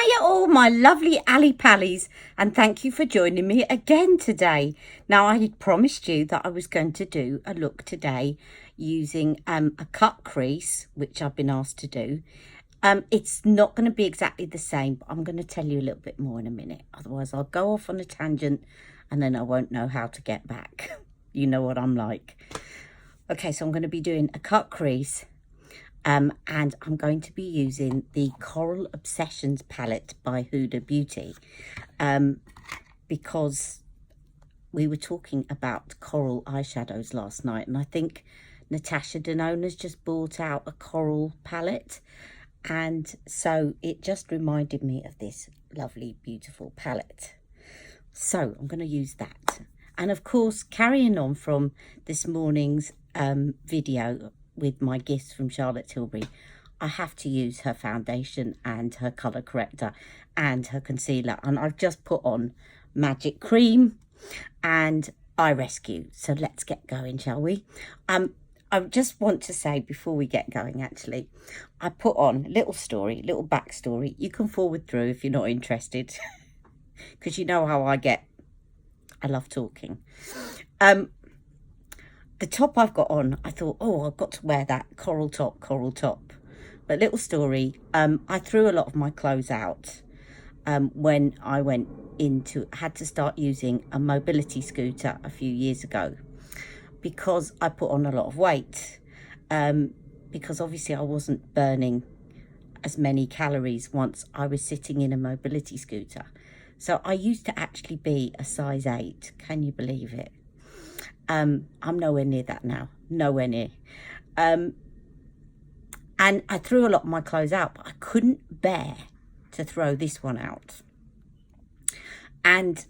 Hiya all my lovely Ali Pallies, and thank you for joining me again today. Now, I had promised you that I was going to do a look today using a cut crease, which I've been asked to do. It's not going to be exactly the same, but I'm going to tell you a little bit more in a minute. Otherwise, I'll go off on a tangent and then I won't know how to get back. You know what I'm like. Okay, so I'm going to be doing a cut crease. And I'm going to be using the Coral Obsessions palette by Huda Beauty because we were talking about coral eyeshadows last night, and I think Natasha Denona's just bought out a coral palette, and so it just reminded me of this lovely, beautiful palette. So I'm going to use that. And of course, carrying on from this morning's video with my gifts from Charlotte Tilbury, I have to use her foundation and her colour corrector and her concealer. And I've just put on Magic Cream and Eye Rescue. So let's get going, shall we? I just want to say before we get going, actually, I put on a little story, little backstory. You can forward through if you're not interested, because you know how I get. I love talking. The top I've got on, I thought, oh, I've got to wear that coral top. But little story, I threw a lot of my clothes out when I had to start using a mobility scooter a few years ago, because I put on a lot of weight, because obviously I wasn't burning as many calories once I was sitting in a mobility scooter. So I used to actually be a size 8. Can you believe it? I'm nowhere near that now, nowhere near. And I threw a lot of my clothes out, but I couldn't bear to throw this one out. And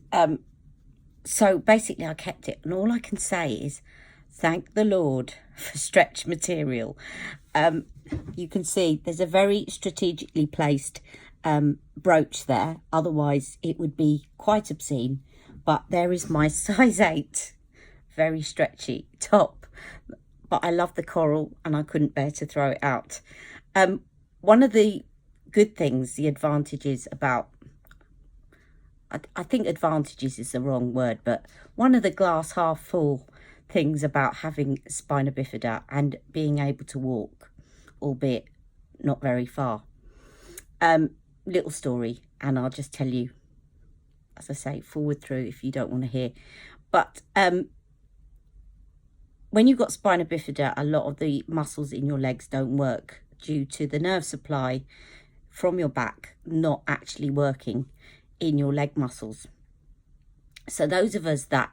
so basically I kept it. And all I can say is, thank the Lord for stretch material. You can see there's a very strategically placed brooch there. Otherwise it would be quite obscene. But there is my size 8. Very stretchy top, but I love the coral and I couldn't bear to throw it out. One of the good things, the advantages about, I think advantages is the wrong word, but one of the glass half full things about having spina bifida and being able to walk, albeit not very far. Little story, and I'll just tell you, as I say, forward through if you don't want to hear. But when you've got spina bifida, a lot of the muscles in your legs don't work due to the nerve supply from your back not actually working in your leg muscles. So those of us that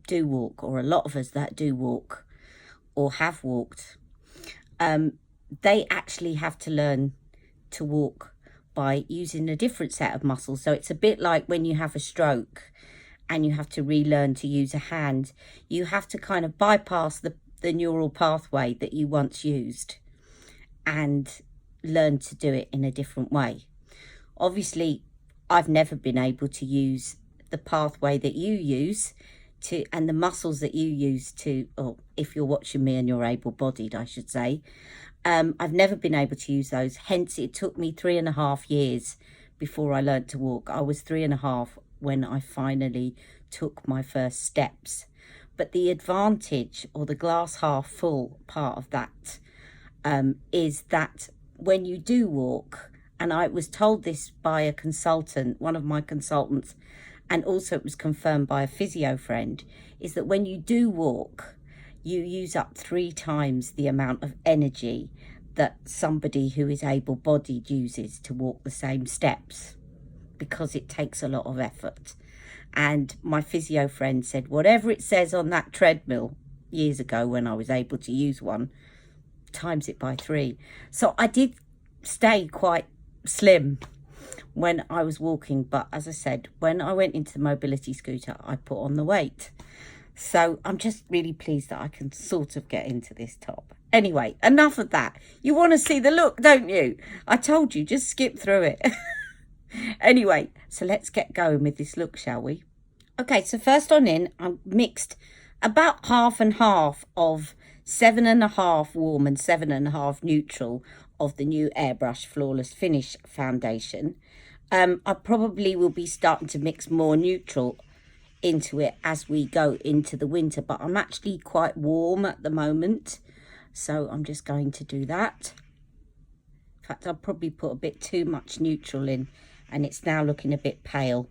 do walk, or a lot of us that do walk or have walked, they actually have to learn to walk by using a different set of muscles. So it's a bit like when you have a stroke and you have to relearn to use a hand. You have to kind of bypass the neural pathway that you once used and learn to do it in a different way. Obviously, I've never been able to use the pathway that you use to, and the muscles that you use to, or if you're watching me and you're able-bodied, I should say, I've never been able to use those. Hence, it took me 3.5 years before I learned to walk. I was 3.5 when I finally took my first steps. But the advantage, or the glass half full part of that, is that when you do walk, and I was told this by a consultant, one of my consultants, and also it was confirmed by a physio friend, is that when you do walk, you use up 3 times the amount of energy that somebody who is able-bodied uses to walk the same steps, because it takes a lot of effort. And my physio friend said, whatever it says on that treadmill years ago when I was able to use one, times it by 3. So I did stay quite slim when I was walking. But as I said, when I went into the mobility scooter, I put on the weight. So I'm just really pleased that I can sort of get into this top. Anyway, enough of that. You want to see the look, don't you? I told you, just skip through it. Anyway, so let's get going with this look, shall we? Okay, so first on in, I mixed about half and half of 7.5 warm and 7.5 neutral of the new Airbrush Flawless Finish foundation. I probably will be starting to mix more neutral into it as we go into the winter, but I'm actually quite warm at the moment, so I'm just going to do that. In fact, I'll probably put a bit too much neutral in, and it's now looking a bit pale,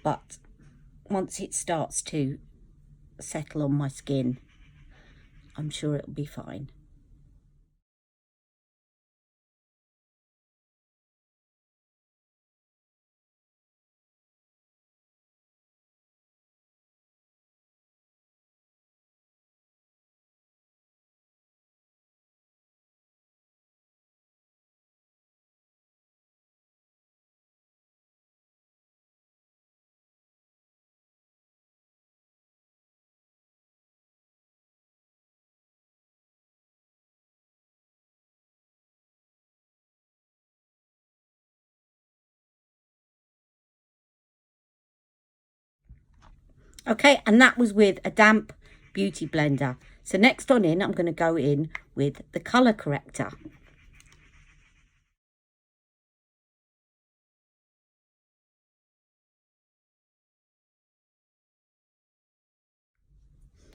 but once it starts to settle on my skin, I'm sure it'll be fine. Okay, and that was with a damp beauty blender. So next on in, I'm going to go in with the colour corrector.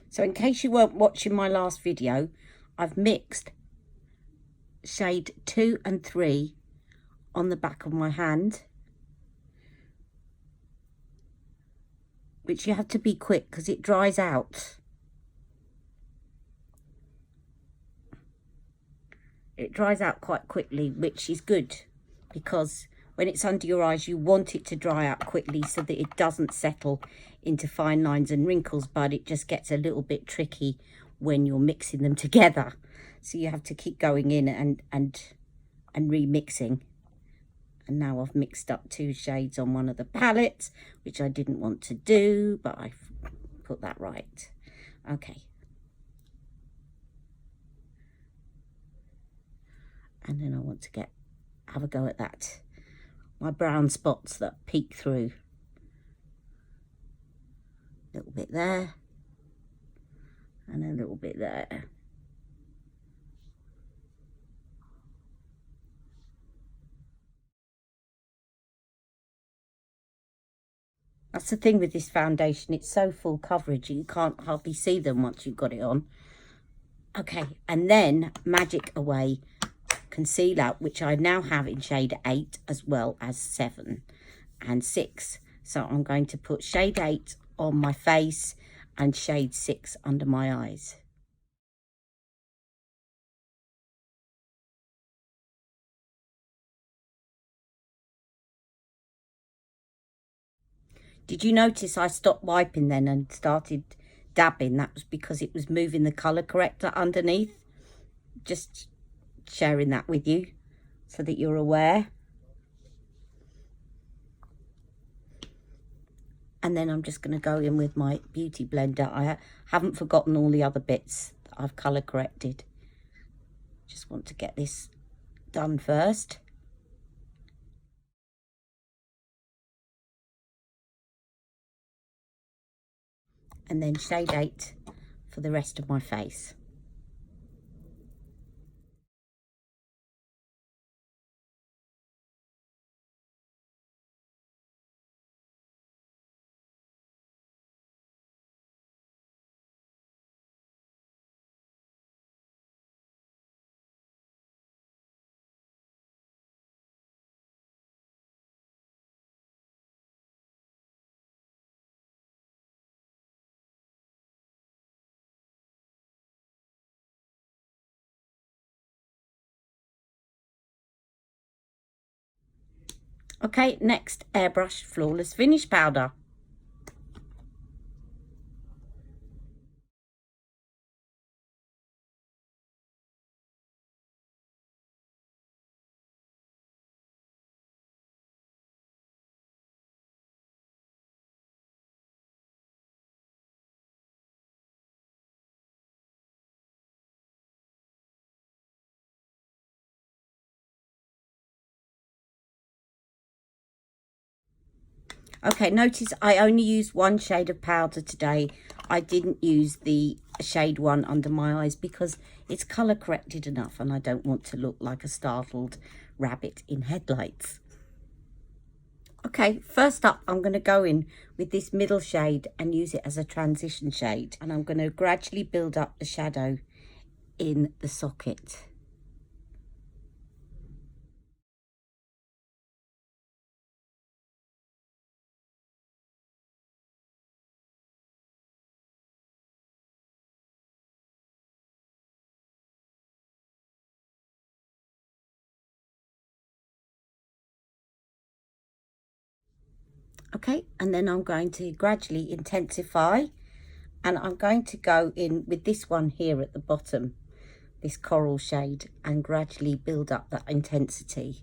So in case you weren't watching my last video, I've mixed shade 2 and 3 on the back of my hand, which you have to be quick because it dries out. It dries out quite quickly, which is good because when it's under your eyes, you want it to dry out quickly so that it doesn't settle into fine lines and wrinkles, but it just gets a little bit tricky when you're mixing them together. So you have to keep going in and remixing. And now I've mixed up 2 shades on one of the palettes, which I didn't want to do, but I've put that right. Okay. And then I want to have a go at that. My brown spots that peek through. A little bit there. And a little bit there. That's the thing with this foundation, it's so full coverage, you can't hardly see them once you've got it on. Okay, and then magic away concealer, which I now have in shade 8 as well as 7 and 6. So I'm going to put shade 8 on my face and shade 6 under my eyes. Did you notice I stopped wiping then and started dabbing? That was because it was moving the colour corrector underneath. Just sharing that with you so that you're aware. And then I'm just going to go in with my beauty blender. I haven't forgotten all the other bits that I've colour corrected. Just want to get this done first. And then shade 8 for the rest of my face. Okay, next, Airbrush Flawless Finish Powder. Okay, notice I only used 1 shade of powder today. I didn't use the shade 1 under my eyes because it's colour corrected enough and I don't want to look like a startled rabbit in headlights. Okay, first up, I'm going to go in with this middle shade and use it as a transition shade. And I'm going to gradually build up the shadow in the socket. Okay, and then I'm going to gradually intensify, and I'm going to go in with this one here at the bottom, this coral shade, and gradually build up that intensity.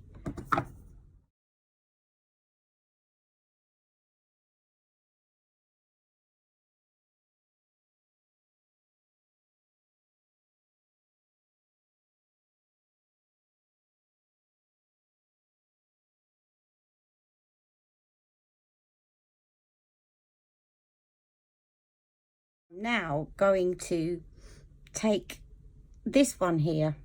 Now going to take this one here,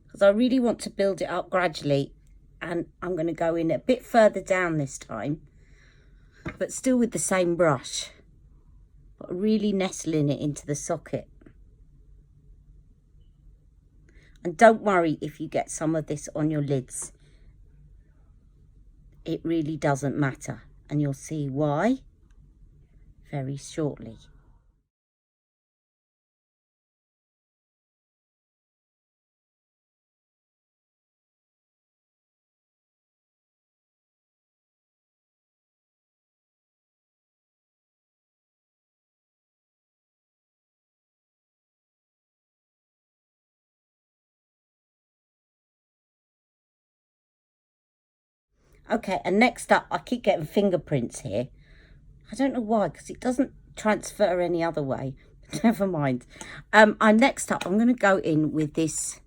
because I really want to build it up gradually, and I'm going to go in a bit further down this time, but still with the same brush, but really nestling it into the socket. And don't worry if you get some of this on your lids. It really doesn't matter, and you'll see why very shortly. Okay, and next up, I keep getting fingerprints here. I don't know why, because it doesn't transfer any other way. Never mind. Next up, I'm going to go in with this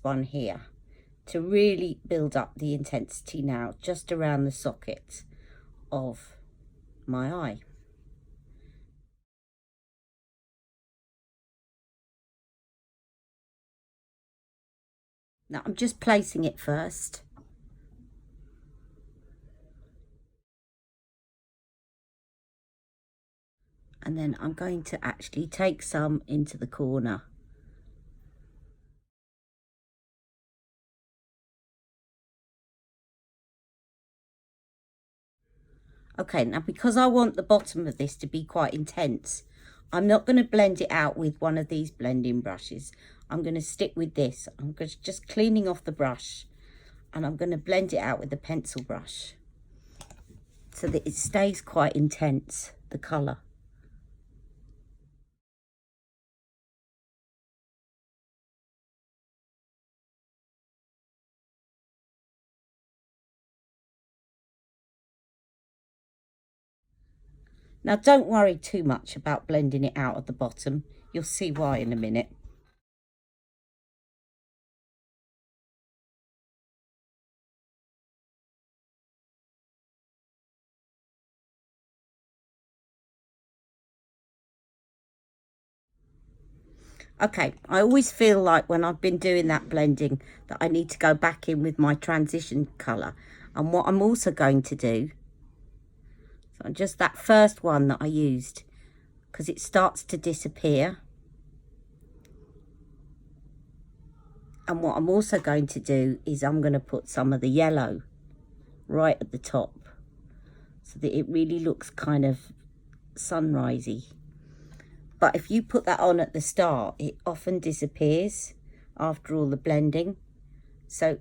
one here to really build up the intensity now, just around the socket of my eye. Now I'm just placing it first. And then I'm going to actually take some into the corner. Okay, now because I want the bottom of this to be quite intense, I'm not going to blend it out with one of these blending brushes. I'm going to stick with this. I'm just cleaning off the brush, and I'm going to blend it out with the pencil brush so that it stays quite intense, the colour. Now don't worry too much about blending it out at the bottom. You'll see why in a minute. Okay, I always feel like when I've been doing that blending that I need to go back in with my transition colour. And what I'm also going to do, so just that first one that I used, because it starts to disappear. And what I'm also going to do is I'm going to put some of the yellow right at the top so that it really looks kind of sunrisey. But if you put that on at the start, it often disappears after all the blending. So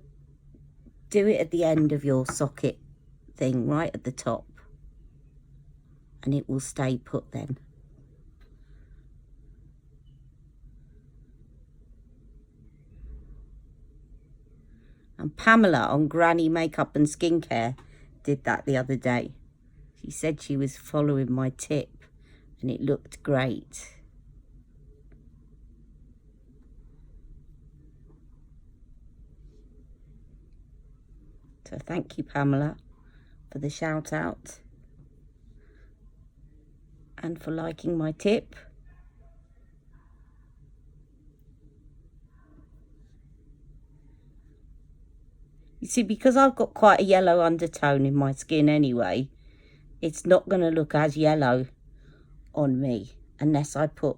do it at the end of your socket thing, right at the top, and it will stay put then. And Pamela on Granny Makeup and Skincare did that the other day. She said she was following my tip and it looked great. So thank you, Pamela, for the shout out and for liking my tip. You see, because I've got quite a yellow undertone in my skin anyway, it's not going to look as yellow on me unless I put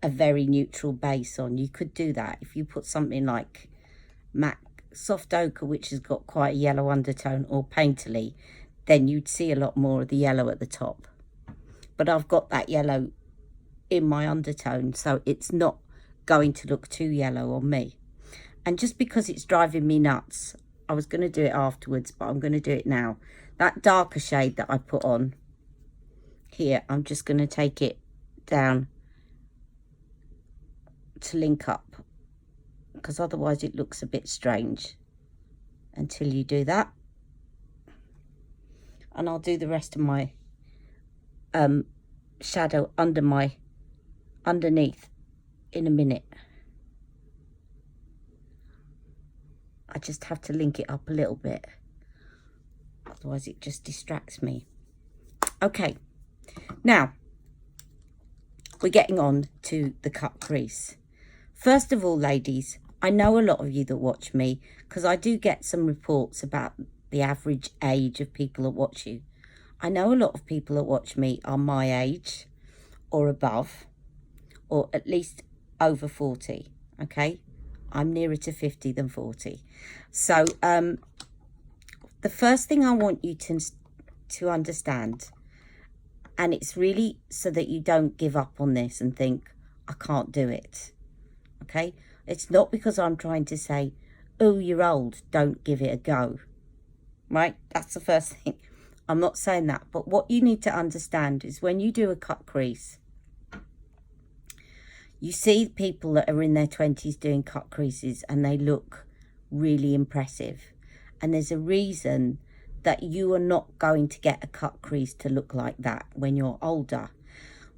a very neutral base on. You could do that if you put something like MAC Soft Ochre, which has got quite a yellow undertone, or Painterly, then you'd see a lot more of the yellow at the top. But I've got that yellow in my undertone, so it's not going to look too yellow on me. And just because it's driving me nuts, I was going to do it afterwards, but I'm going to do it now. That darker shade that I put on here, I'm just going to take it down to link up, because otherwise it looks a bit strange until you do that. And I'll do the rest of my shadow underneath in a minute. I just have to link it up a little bit, otherwise it just distracts me. Okay, now we're getting on to the cut crease. First of all, ladies, I know a lot of you that watch me, because I do get some reports about the average age of people that watch you. I know a lot of people that watch me are my age or above, or at least over 40, okay? I'm nearer to 50 than 40. So the first thing I want you to understand, and it's really so that you don't give up on this and think, I can't do it, okay? It's not because I'm trying to say, oh, you're old, don't give it a go, right? That's the first thing. I'm not saying that. But what you need to understand is when you do a cut crease, you see people that are in their 20s doing cut creases and they look really impressive. And there's a reason that you are not going to get a cut crease to look like that when you're older.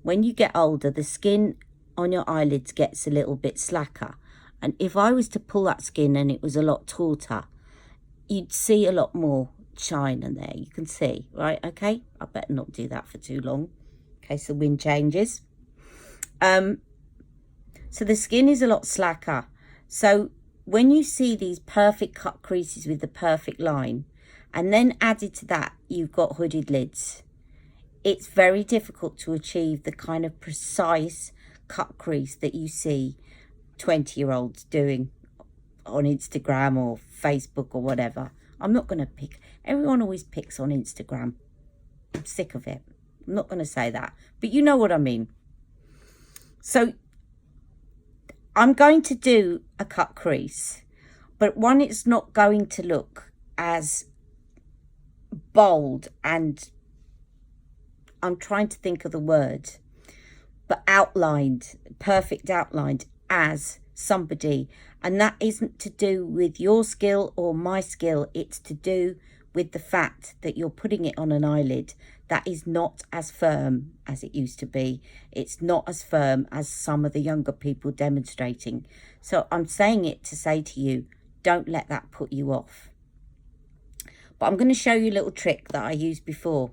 When you get older, the skin on your eyelids gets a little bit slacker. And if I was to pull that skin and it was a lot tauter, you'd see a lot more shine in there. You can see, right? Okay, I better not do that for too long in case the wind changes. So the skin is a lot slacker. So when you see these perfect cut creases with the perfect line, and then added to that, you've got hooded lids, it's very difficult to achieve the kind of precise cut crease that you see 20-year-olds doing on Instagram or Facebook or whatever. I'm not going to pick. Everyone always picks on Instagram. I'm sick of it. I'm not going to say that. But you know what I mean. So I'm going to do a cut crease, but one, it's not going to look as bold, and I'm trying to think of the word, but outlined, perfect outlined as somebody. And that isn't to do with your skill or my skill. It's to do with the fact that you're putting it on an eyelid that is not as firm as it used to be. It's not as firm as some of the younger people demonstrating. So I'm saying it to say to you, don't let that put you off. But I'm going to show you a little trick that I used before.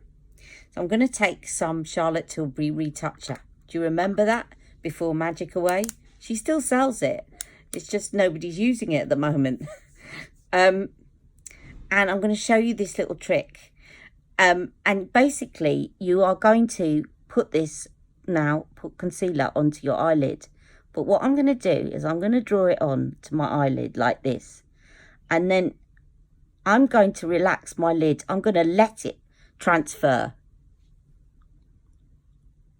So I'm going to take some Charlotte Tilbury retoucher. Do you remember that? Before Magic Away? She still sells it. It's just nobody's using it at the moment. And I'm going to show you this little trick. And basically, you are going to put this now, put concealer onto your eyelid. But what I'm going to do is I'm going to draw it on to my eyelid like this. And then I'm going to relax my lid. I'm going to let it transfer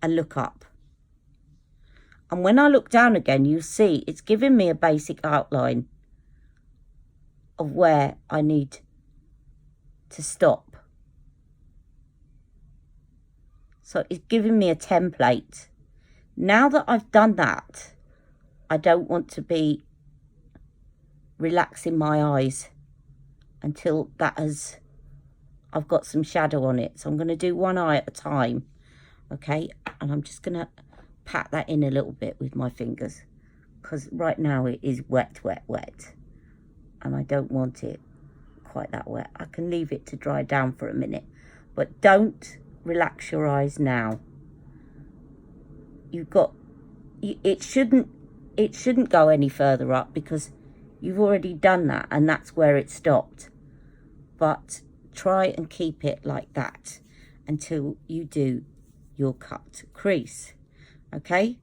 and look up. And when I look down again, you'll see it's giving me a basic outline of where I need to stop. So it's giving me a template. Now that I've done that, I don't want to be relaxing my eyes until I've got some shadow on it. So I'm going to do one eye at a time. Okay, and I'm just going to pat that in a little bit with my fingers, because right now it is wet, and I don't want it quite that wet. I can leave it to dry down for a minute, but don't relax your eyes now. It shouldn't go any further up, because you've already done that and that's where it stopped. But try and keep it like that until you do your cut crease. Okay,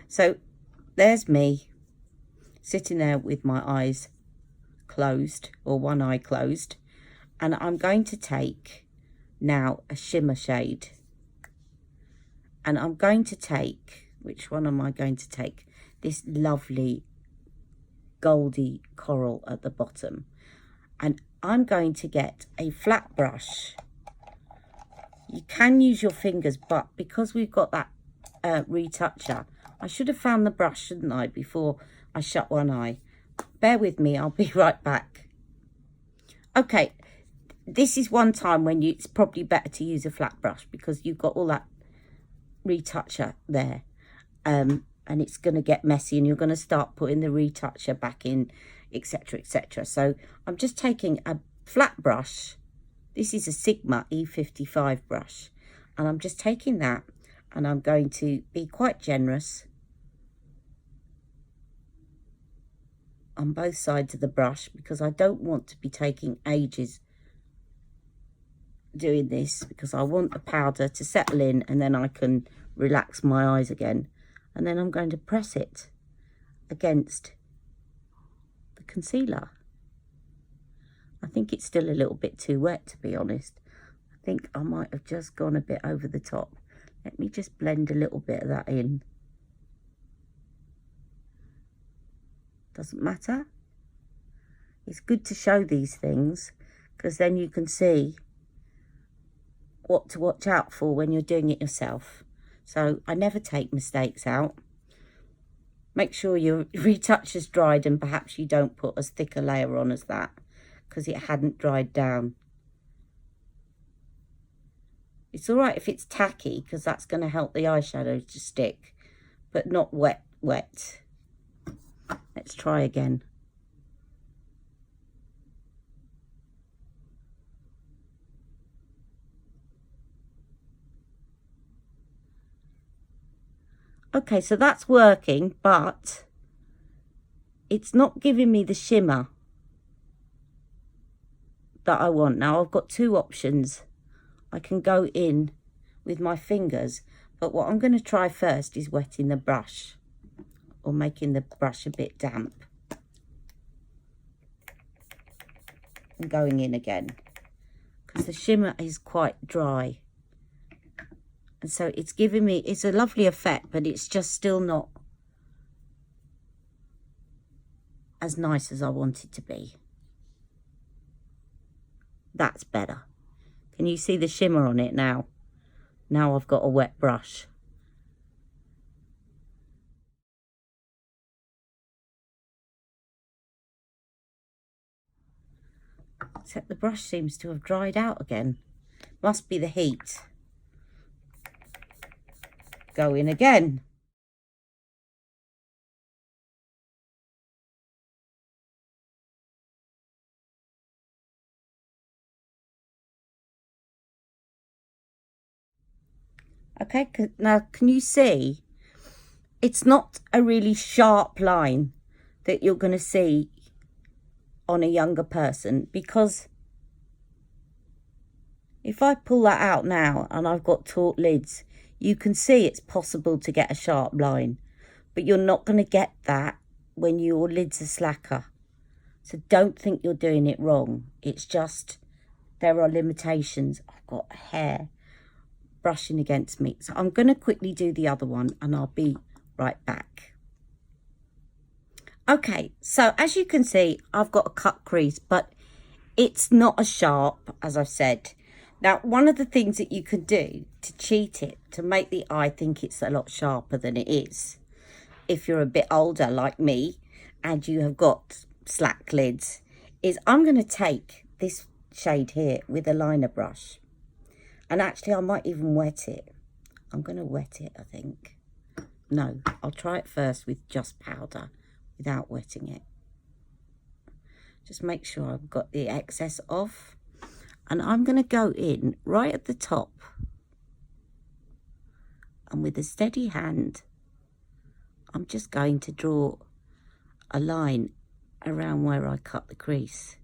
so there's me sitting there with my eyes closed, or one eye closed, and I'm going to take now a shimmer shade, and I'm going to take, which one am I going to take? This lovely goldy coral at the bottom, and I'm going to get a flat brush. You can use your fingers, but because we've got that retoucher, I should have found the brush, shouldn't I, before I shut one eye. Bear with me, I'll be right back. Okay, this is one time when it's probably better to use a flat brush because you've got all that retoucher there, and it's going to get messy and you're going to start putting the retoucher back in, etc, etc. So I'm just taking a flat brush. This is a Sigma E55 brush, and I'm just taking that, and I'm going to be quite generous on both sides of the brush because I don't want to be taking ages doing this, because I want the powder to settle in and then I can relax my eyes again. And then I'm going to press it against the concealer. I think it's still a little bit too wet, to be honest. I think I might have just gone a bit over the top. Let me just blend a little bit of that in. Doesn't matter. It's good to show these things because then you can see what to watch out for when you're doing it yourself. So I never take mistakes out. Make sure your retoucher's dried, and perhaps you don't put as thick a layer on as that because it hadn't dried down. It's all right if it's tacky because that's going to help the eyeshadow to stick, but not wet. Let's try again. Okay, so that's working, but it's not giving me the shimmer that I want. Now I've got two options. I can go in with my fingers, but what I'm going to try first is wetting the brush, or making the brush a bit damp and going in again, because the shimmer is quite dry. And so it's giving me, it's a lovely effect, but it's just still not as nice as I want it to be. That's better. Can you see the shimmer on it now? Now I've got a wet brush. Except the brush seems to have dried out again. Must be the heat. Go in again. Okay, now can you see? It's not a really sharp line that you're going to see on a younger person, because if I pull that out now and I've got taut lids, you can see it's possible to get a sharp line, but you're not going to get that when your lids are slacker. So don't think you're doing it wrong. It's just there are limitations. I've got hair brushing against me. So I'm going to quickly do the other one and I'll be right back. Okay, so as you can see, I've got a cut crease, but it's not as sharp as I've said. Now, one of the things that you can do to cheat it, to make the eye think it's a lot sharper than it is, if you're a bit older like me and you have got slack lids, is I'm going to take this shade here with a liner brush. And actually, I might even wet it. I'm going to wet it, I think. No, I'll try it first with just powder without wetting it. Just make sure I've got the excess off. And I'm going to go in right at the top. And with a steady hand, I'm just going to draw a line around where I cut the crease.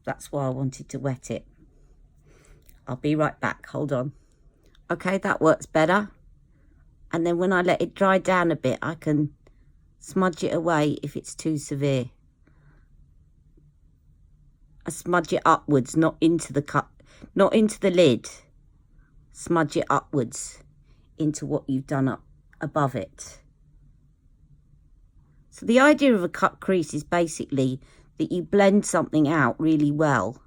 That's why I wanted to wet it. I'll be right back, hold on. Okay, that works better. And then when I let it dry down a bit, I can smudge it away if it's too severe. I smudge it upwards, not into the cut, not into the lid. Smudge it upwards into what you've done up above it. So the idea of a cut crease is basically that you blend something out really well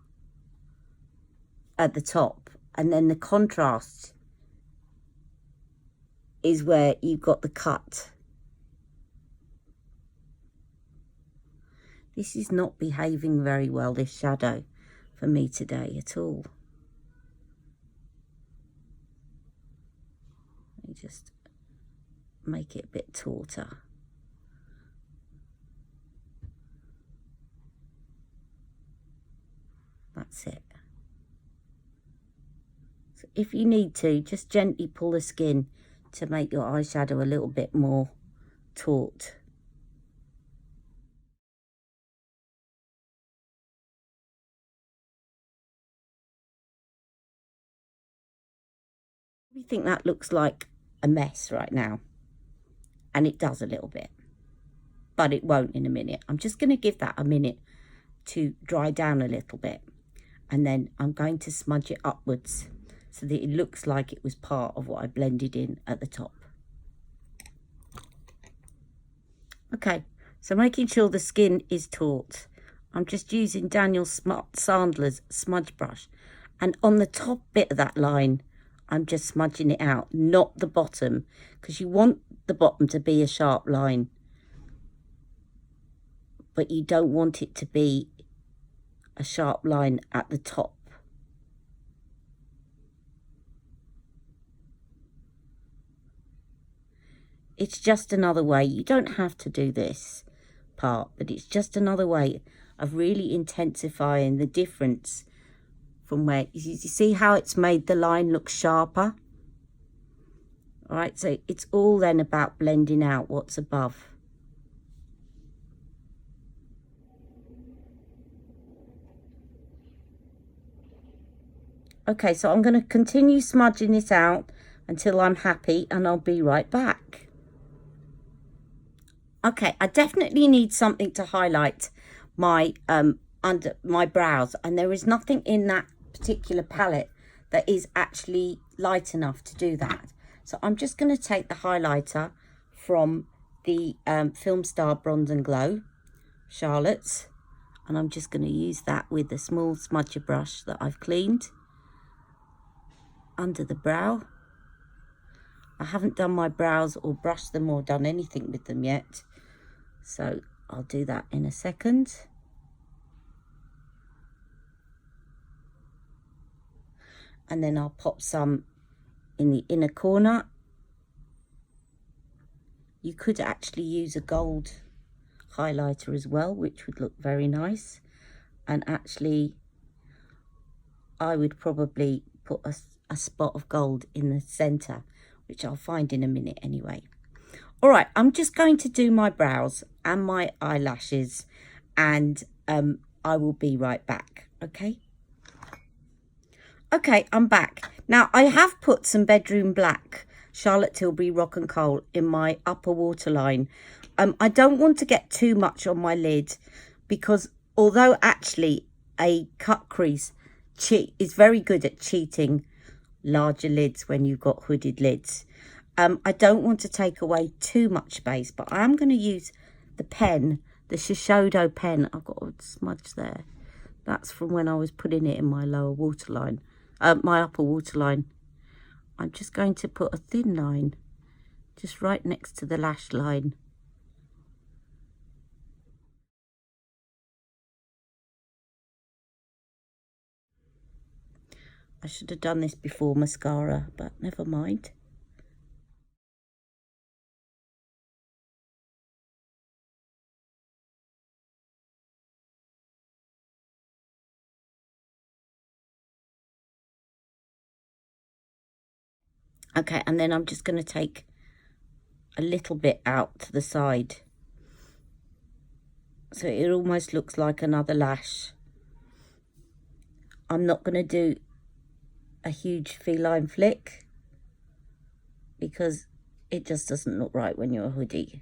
at the top, and then the contrast is where you've got the cut. This is not behaving very well, this shadow, for me today at all. Let me just make it a bit tauter. That's it. So if you need to, just gently pull the skin to make your eyeshadow a little bit more taut. We think that looks like a mess right now, and it does a little bit, but it won't in a minute. I'm just going to give that a minute to dry down a little bit, and then I'm going to smudge it upwards so that it looks like it was part of what I blended in at the top. Okay, so making sure the skin is taut, I'm just using Daniel Sandler's smudge brush, and on the top bit of that line I'm just smudging it out, not the bottom, because you want the bottom to be a sharp line, but you don't want it to be a sharp line at the top. It's just another way. You don't have to do this part, but it's just another way of really intensifying the difference from where you see how it's made the line look sharper. All right, so it's all then about blending out what's above. Okay, so I'm going to continue smudging this out until I'm happy, and I'll be right back. Okay, I definitely need something to highlight my under my brows, and there is nothing in that particular palette that is actually light enough to do that. So I'm just going to take the highlighter from the Filmstar Bronze and Glow, Charlotte's, and I'm just going to use that with a small smudger brush that I've cleaned under the brow. I haven't done my brows or brushed them or done anything with them yet, so I'll do that in a second. And then I'll pop some in the inner corner. You could actually use a gold highlighter as well, which would look very nice. And actually, I would probably put a spot of gold in the center, which I'll find in a minute anyway. All right, I'm just going to do my brows and my eyelashes, and I will be right back, okay? Okay, I'm back. Now, I have put some Bedroom Black Charlotte Tilbury Rock and Kohl in my upper waterline. I don't want to get too much on my lid, because although actually a cut crease is very good at cheating larger lids when you've got hooded lids, I don't want to take away too much space, but I am going to use the pen, the Shiseido pen. I've got a smudge there. That's from when I was putting it in my lower waterline, my upper waterline. I'm just going to put a thin line just right next to the lash line. I should have done this before mascara, but never mind. Okay, and then I'm just going to take a little bit out to the side. So it almost looks like another lash. I'm not going to do a huge feline flick because it just doesn't look right when you're a hoodie.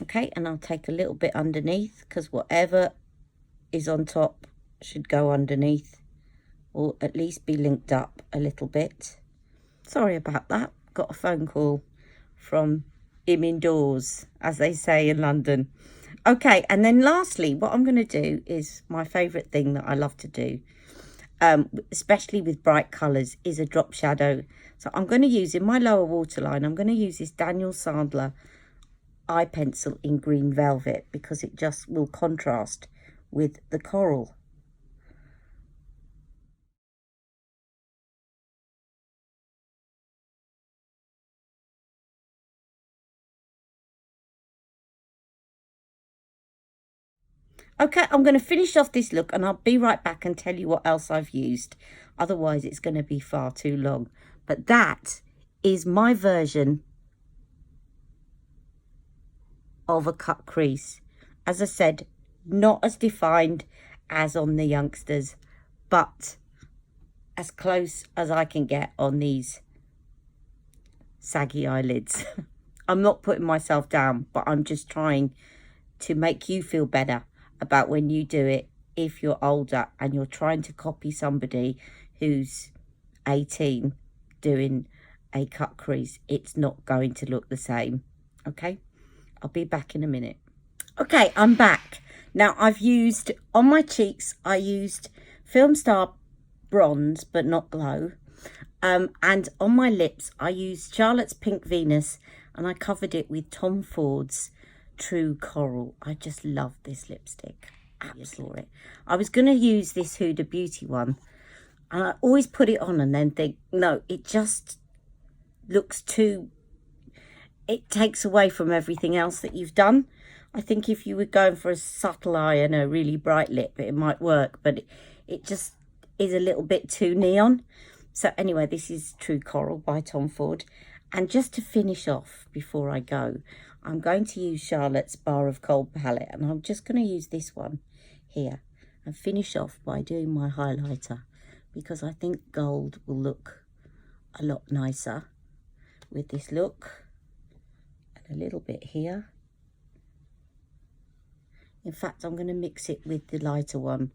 Okay, and I'll take a little bit underneath because whatever is on top should go underneath, or at least be linked up a little bit. Sorry about that. Got a phone call from him indoors, as they say in London. Okay, and then lastly, what I'm going to do is my favourite thing that I love to do, especially with bright colours, is a drop shadow. So I'm going to use, in my lower waterline, I'm going to use this Daniel Sandler eye pencil in green velvet because it just will contrast with the coral. Okay, I'm going to finish off this look and I'll be right back and tell you what else I've used. Otherwise, it's going to be far too long. But that is my version of a cut crease. As I said, not as defined as on the youngsters, but as close as I can get on these saggy eyelids. I'm not putting myself down, but I'm just trying to make you feel better about when you do it if you're older and you're trying to copy somebody who's 18 doing a cut crease. It's not going to look the same. Okay, I'll be back in a minute. Okay, I'm back. Now I've used, on my cheeks, I used Filmstar bronze but not glow, and on my lips I used Charlotte's Pink Venus, and I covered it with Tom Ford's True Coral. I just love this lipstick. Absolutely. I was going to use this Huda Beauty one, and I always put it on and then think, no, it just looks too, it takes away from everything else that you've done. I think if you were going for a subtle eye and a really bright lip, it might work, but it just is a little bit too neon. So anyway, this is True Coral by Tom Ford. And just to finish off before I go, I'm going to use Charlotte's Bar of Kohl palette, and I'm just going to use this one here and finish off by doing my highlighter, because I think gold will look a lot nicer with this look. And a little bit here. In fact, I'm going to mix it with the lighter one.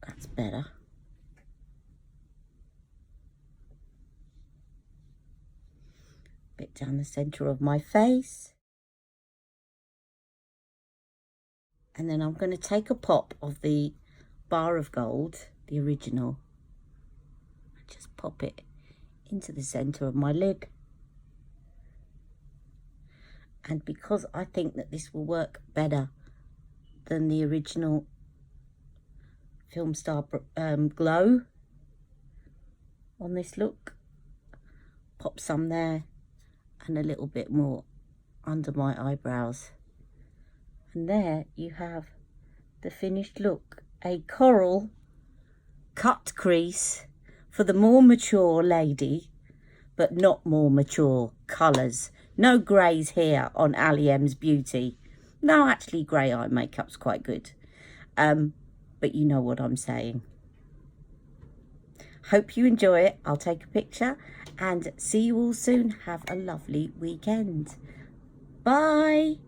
That's better. Bit down the centre of my face. And then I'm going to take a pop of the Bar of Gold, the original, and just pop it into the centre of my lid. And because I think that this will work better than the original Filmstar Glow on this look, pop some there and a little bit more under my eyebrows. And there you have the finished look, a coral cut crease for the more mature lady, but not more mature colours. No greys here on Ali M's Beauty. No, actually grey eye makeup's quite good. But you know what I'm saying. Hope you enjoy it. I'll take a picture and see you all soon. Have a lovely weekend. Bye.